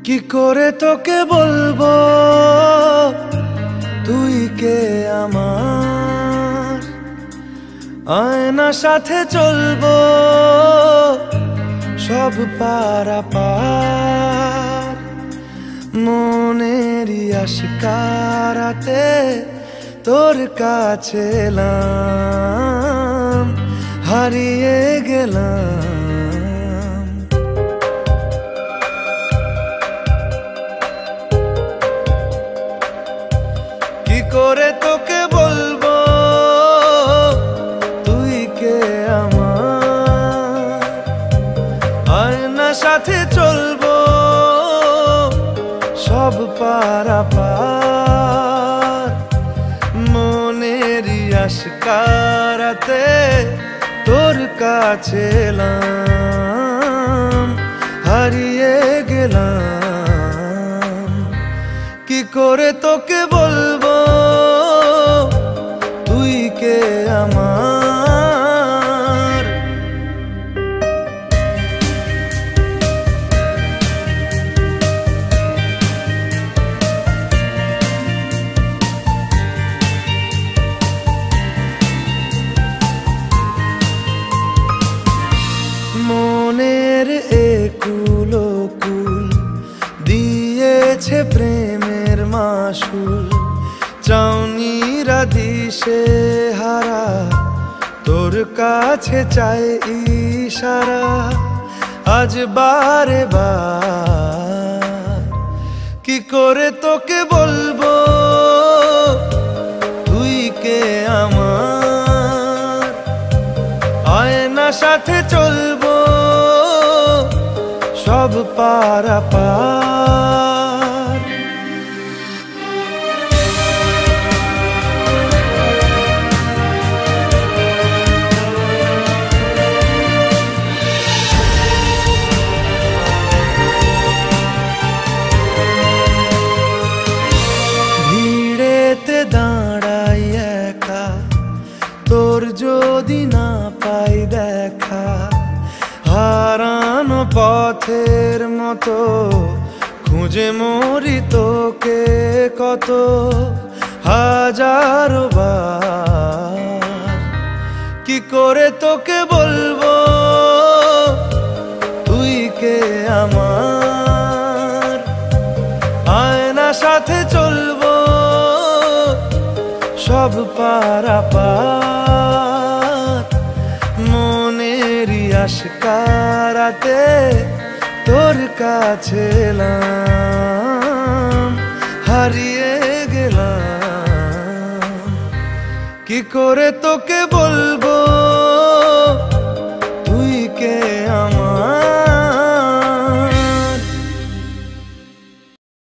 কি করে তোকে বলবো তুই কে আমার, আয়না সাথে চলবো সব পারাপার। মনেরই আশকারাতে তোর কাছে এলাম, হারিয়ে গেলাম। কি করে তোকে বলবো তুই কে আমার, আয়না সাথে চলবো সব পারাপার। মনেরই আশকারাতে তোর কাছে এলাম, হারিয়ে গেলাম। কি করে তোকে বলবো তুই কে আমার। মনের একুল কুল দিয়েছে প্রেমের মাসুল, চাউনিরা দিশে হারা তোর কাছে চাই ইশারা। আজ বারে বার কি করে তোকে বলবো তুই কে আমার, আয়না সাথে চলবো সব পারাপার। ভিড়েতে দাঁড়াই একা তোর যদি না পাই দেখা, হারানো পথের মতো খুঁজে মরি তোকে কত হাজারো বার। কি করে তোকে বলবো তুই কে আমার, আয়না সাথে চলবো সব পারাপার। মনেরই আশকারাতে তোর কাছে এলাম, হারিয়ে গেলাম। কি করে তোকে বলবো তুই কে